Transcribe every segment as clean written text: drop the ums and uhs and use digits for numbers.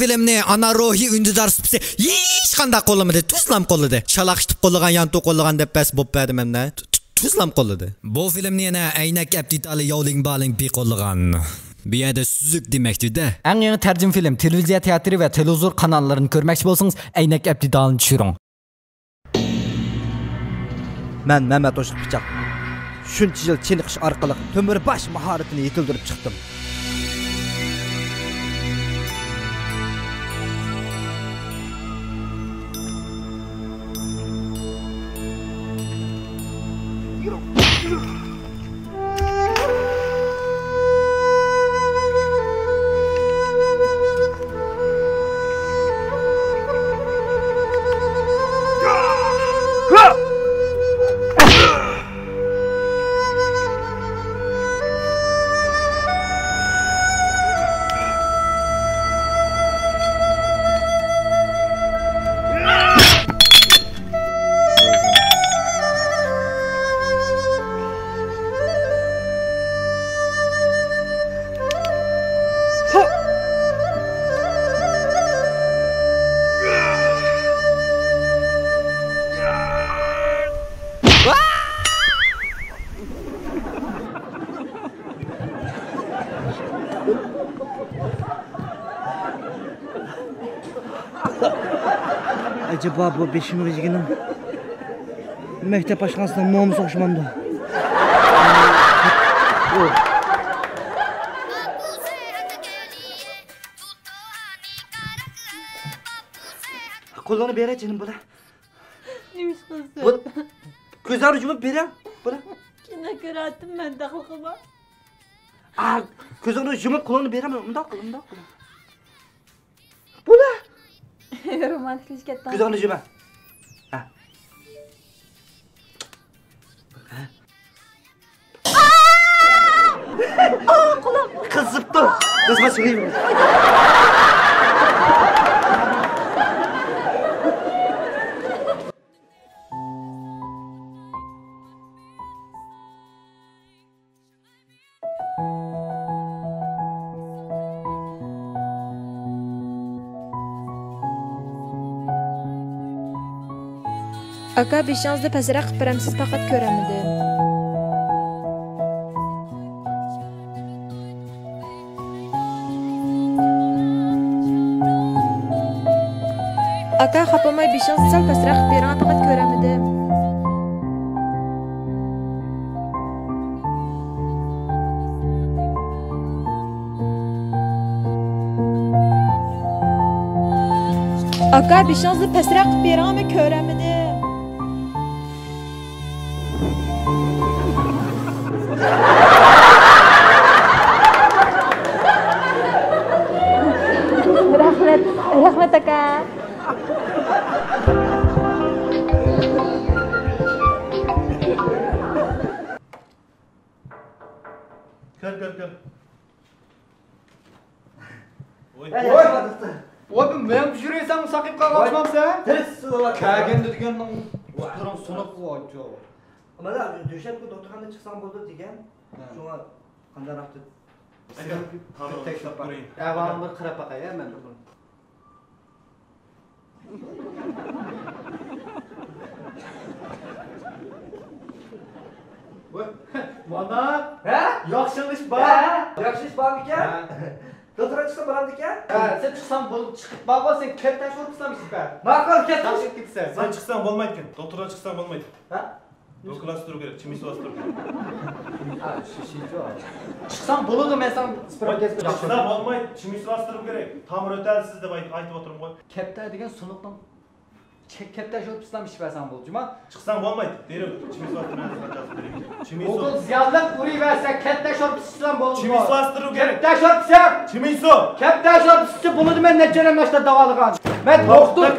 filmni ana ruhiy undidor sifatida hech qanday qo'llamadi, tuzlam qo'lladi. Chalaqishib qo'llagan, yan to'qollagan deb bas bo'p berdim hamda. Tuzlam qo'lladi. Bu filmni yana aynak aptitali yovling baling bi qo'llagan. Bu yerda suzuk demakdir-da. Eng yangi tarjim film, televiziya teatri va televizor kanallarini ko'rmoqchi bo'lsangiz, aynak aptitalini tushiring. Men Mehmet Oşuk Bıçak. Şuncha yil chiniqish orqali to'mirbosh mahoratini yetildirib chiqdim. Acaba bu beşim rejiginin mektep başkanısından muamı soğuşmandı. Kolunu bere canım bana. Neymiş kızım? Göz arıcımı bere. Bana. Kine kırattım ben de kokuma. Göz arıcımı kolunu bere mi? Ondan kıl, ondan kıl. Bu ne? Romantik kettan. Göz arıcımı. Kulağım. Kız zıptı. Kızma söyleyeyim. Aka beşinizde pəsərə qıpırəmsiz faqat görəmidi. Aka xapamay beşinizdə sal pəsərə qıpırəmə faqat görəmidi. Aka beşinizdə pəsərə qıpırəmə görəmidi. Rahmet aka. Gel. Oğlum ben pişiriyorsam sakıp kalmam sen. Ters ola. Kagin deganning turan sunuq qo'ydi. Mana döşep bu doktorxonadan chiqsam bo'ldi degan. Shunga qanday raqti? Teklab qo'ying. Avval bir qarab baqay, men buni. Mana, yaxshilik bor. Yaxshilik bor ekan. Doktorga chiqsa bo'ladi ekan. Sen chiqsam bo'lib chiqib baqo sen katta sho'rqisam ishlar. Ma'qul ketdi. Yaxshi ketsa. Sen çıksan olmaydı ki. Doktora çıksan olmaydı. Doktorlaştırı gerek. Çimisi bastırı gerek. Chiqsam bo'ladi men sen sprogez qilib. Çıksan olmaydı. Çimisi bastırı gerek. Tamir ötelsiz deb aytib o'tirim qo'y. Katta degan sunuqdan katta sho'rqisam ish bersam bo'ldimi? Çıksan olmaydı. Derim. Çimisi bastırmaya yazıp vereyim. Çimisi. O'g'il ziyonlik uri versa katta sho'rqisam bo'ladi. Çimisi bastırı gerek. Katta sho'rqisam. Çimisi. Katta sho'rqisi bo'ladi men nechadan yoshda davolagan. Men doktor.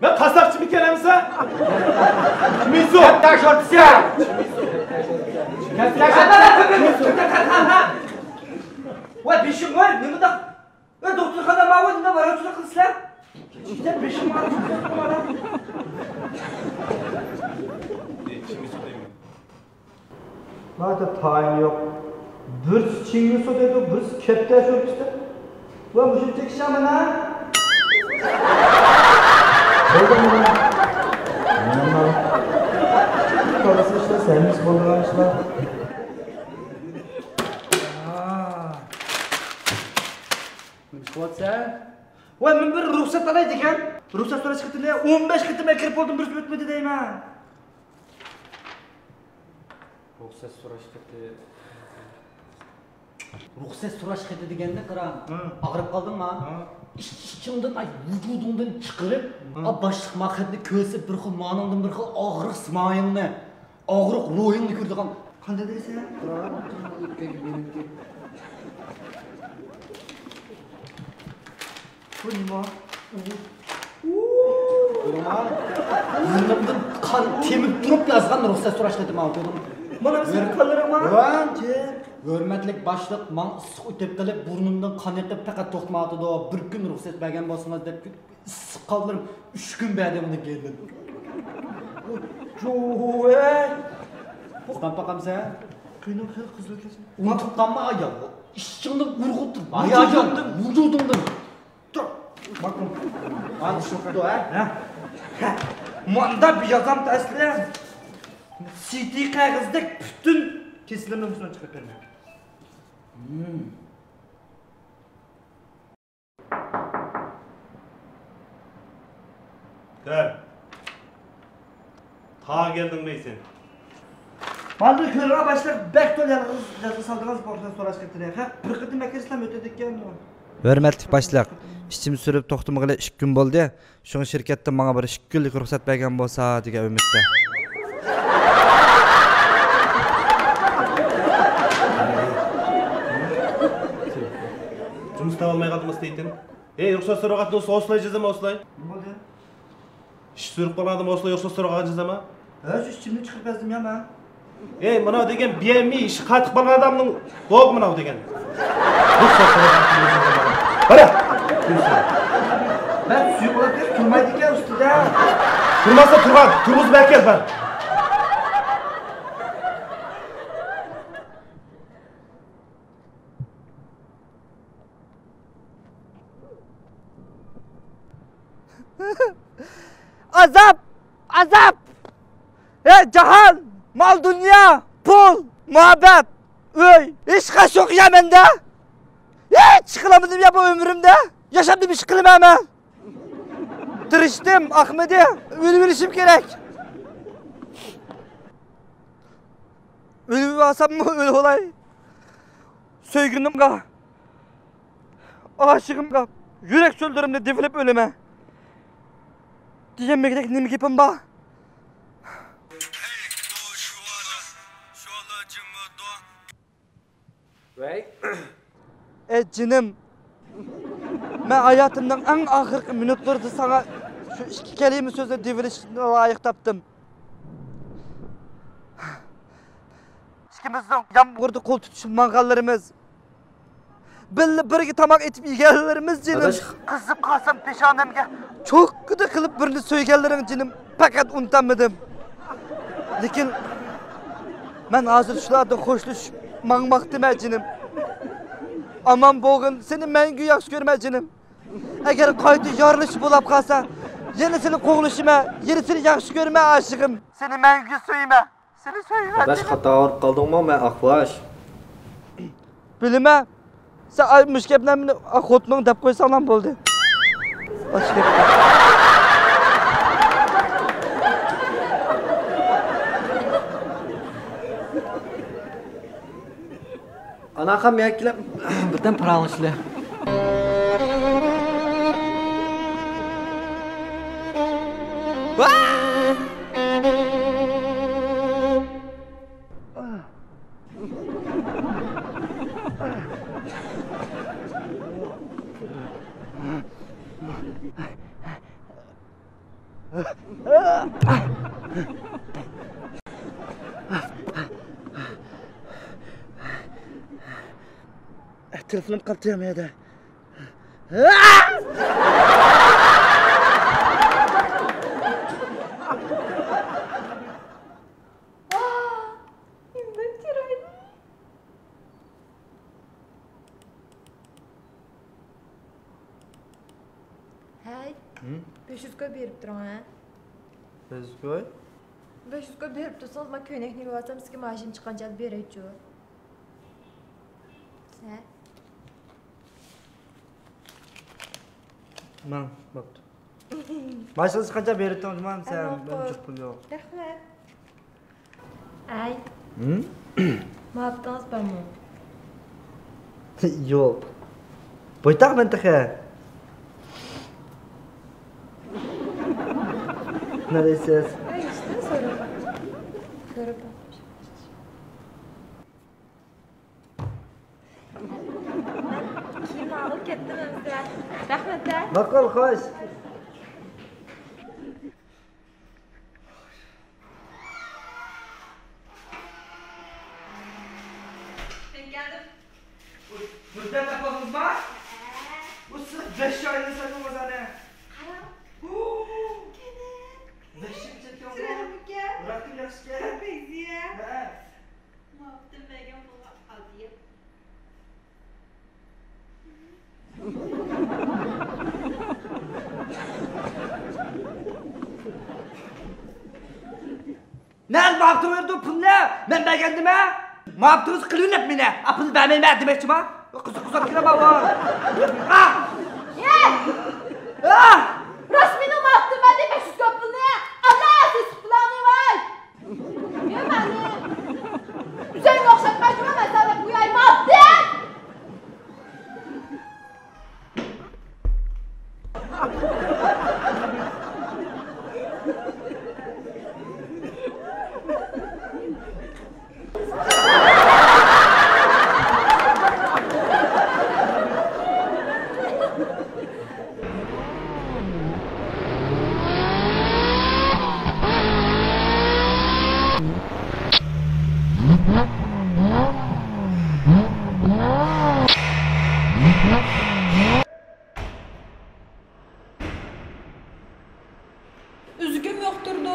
Ben kasapçı mı kelimse? Çimisi. Katta sho'rqisam. Katta sho'rqisam. Voy beshim voy nima da? Doktorxona ma'lumotida boruvchilik qilsizlar. İşte beshim ma'lumot. Çimisi değil mi? Mada tayin yok. Bir çingisi dedi, bir katta sho'rqisi. Va mushuncha kishamana Kalası işte sevmiş bolgan işler. What's that? Voy, men bir ruxsat alaydı ekan. Ruxsat so'rash qitildi. 15 qitimga kirib oldim, durust o'tmadi deyman. Ruxsat so'rash qildi. Ruxsat so'rash qildi deganda qaram. Og'rib qoldingmi? İçimden ay vücudumdan çıkarıp başlık maketini kösüp bir xil manımdan bir xil ağrıq simayimni, ağrıq ruhimni ko'rdigan. Qanday deysan? Bu nima? Burnumdan kan temip durup yazgan ruxsat so'rash qildim avtodim. Mana sen qalaram. Hürmetlik başlık man ısıq ötep qilib burnumdan kan eqib faqat to'xtamadı da bir kun ruxsat bergan bo'lsangiz deb ısıq qaldırım 3 kun berdimni keldim. Jo'y. Qizdan paqamsan? Qiynoq qizlar kelsin. Unutqanma ayol. İçimde urg'ub turib, hayajondan, vücudumdan. Tur. Bakın. Ana shu qildi ha. Manda bir yazam taslim. CD qog'ozdek bütün kesilmani ustidan chiqib berma. Gel. Ta geldin beysin. Malda ko'rga başlab bek to'laymiz, jazo saldingiz bordan so'rash kerak. Ha, bir qitim akasizlar o'tadi ekan. Hörmətli başlıq, işçim sürüb toxtumğılı 2 gün boldu. Şoň şirketde maňa bir 2 günlük ruxsat bergen bolsa degan ümitde. Жұмыс таба алмай қалдыңыз дейтін. Рұқсат сұраған осылай жазама осылай? Ne oldu? Іш сөріп қалған адам осылай рұқсат сұраған жазама? Işçimni chiqib bezdim ya ben. Мынау деген BMI іші қатып қалған адамның болды мынау деген. Рұқсат сұраған жазама. Бара! Ben suyu olabilir, turmaydı ekan ustida. Тұрмаса тұрған, тұрғызып әкел бар. Azap! Azap! Cahan! Mal dünya! Pul! Muhabbet! Öy! Hiç kaç yok ya bende! Hiç kılamadım ya bu ömrümde! Yaşamdım hiç kılmam. Tırıştım Ahmet'e! Ölüm gerek! Ölümü alsam mı öyle olay? Söygünüm ka! Aşığım ka! Yürek söldürümde devilip ölüme! Diyeceğim gerek ne mi yapayım ba? Canım. Ben hayatımdan en ahırkı minutlarda sana şu 2 kelime sözle devilişine layık taptım. İkimizden yağmurda kol tutuşup mangallarımız. Birge tamak etip yiyenlerimiz canım. Kızıp kalsam peşanemge. Çok gıda kılıp birini söyleyenlerin canım. Fakat unutamadım. Lakin ben hazır şularda hoşluş mangmaktım canım. Aman boğun seni mengü yaxşı görme canım. Eğer kaydı yarılış bulup kalsa yenisini koğuluşuma, yenisini yaxşı görme aşığım. Seni mengü söyleme. Seni söyleme. Arkadaş hata ağırıp kaldın mı ben akbaş? Bilmem. Sen aymış keplemini akotmanı dep koysan lan boldu. Aç keplen. Anakam yakilip birden paralaşlı. Telefonum kaptırım ya da. Ay. 500 ga berip turan ha. 500 koy. 500 ga berip tursanız men köynekni yuvatsam sizga mashina chiqqancha beraychi. Sen? Man, bo'pti. Mashinasi qancha berib turman sen? Buncha pul yo'q. Rahmat. Ay. Ma'bdingiz bormi? Yo'q. Bo'ytaqman taqa. Ne deysiz? Ay, işte so'rab. So'rab. Kiyim olib ketdim o'zi. Rahmat. Maqul, xo'sh. Burada ne yapalım bak? Bu sırf 5 ayını sakın o ne? Beşik çekiyorum bu. Bırakın yaxşı gel. Beziye. He. Ne yaptın Megan bu hadiye? Ne yaptın öyle pul ne? Ben beğendim ha? Ne yaptınız kılın hep mi ne? Apıl ben demekçi ha? Kızı kira baba. Ah! Ah! Rasmini mi attın ben de 500 kapını? Allah siz planı var. Niye ben de? Üzerine okşatmacıma mesela bu yayma attın. Üzgüm yokturdu.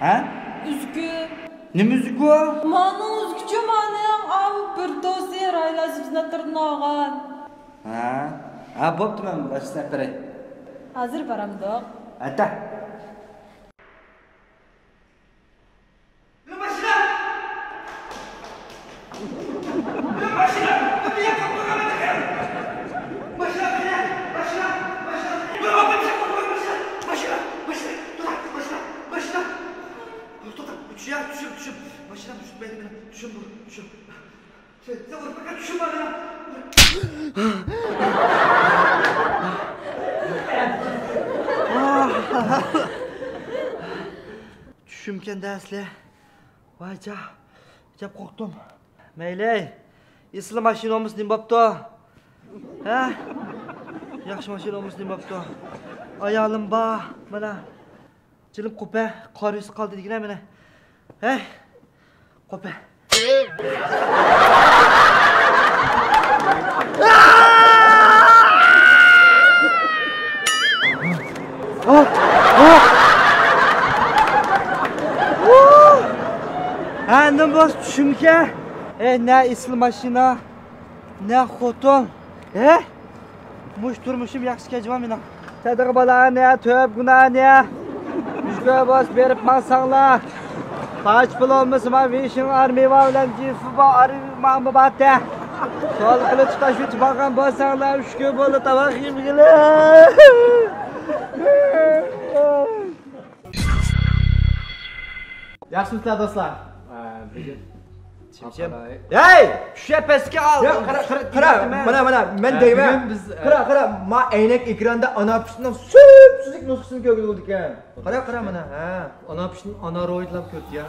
Ha? Üzgü. Ne müzik o? Manın üzgücü manın av bir dosi raylaşıpsına tırnağın. Ha? Ha boptu ben bu açısına pere. Hazır paramda. Hatta. Düşün. Başına düşün beni. Düşün. Sen vur bakalım düşün bana. Düşümken dersle. Vay acayip korktum. Meyley. Islı mashinamiz nima bo'pti? Ha? Yaxshi mashinamiz nima bo'pti? Ayolim bor, mana. Jilim qo'pa, qor yuz qoldi degina mana. Hey. Qo'pa. Ha, nima bos tushimga? Ne isli mashina, ne xotin. Mush turmushim yaxshi kechma meni. Tadg'i bolani, to'p gunani. Yuzga bos berib mansanglar. Paç pulomuz ma vishin armiva bilan jifi bor armiva batda. Sol qilib chiqash bagan bo'lsanglar, ushga bo'lib tavoq yemgizlar. Yaxshimisizlar do'stlar? Hey! Shu pastga al. Qara, mana men deyman. Qara, ma aynak ekranda ana pishning suvsizlik nusxasini ko'rdik ekan. Qara mana. Ha, ana pishning anaroidlab ko'rdi ya.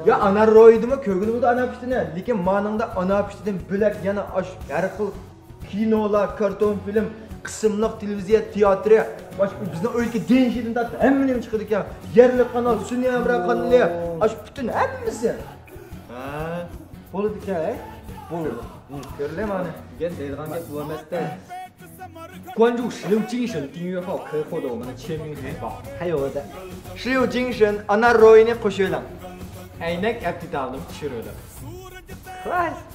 Ya anaroidmi ko'rgindi ana pishtini, lekin maningda ana pishtidan bo'lak yana har xil kinolar, karton film, qismliq televiziya teatri, boshqa bizning o'lka dengidan tatib hamma chiqadi ekan. Yerli kanal, sun'iy kanali, ash butun hammasi. Bo'ldi ekan, bo'ldi. Ko'rlar mana. Gen deydigan gap bo'lmasda. 关注石榴精神订阅号可以获得我们的签名海报，还有的石榴精神 ana royini qo'shilang. Aynak aptitavni tushiradi. Xo'sh.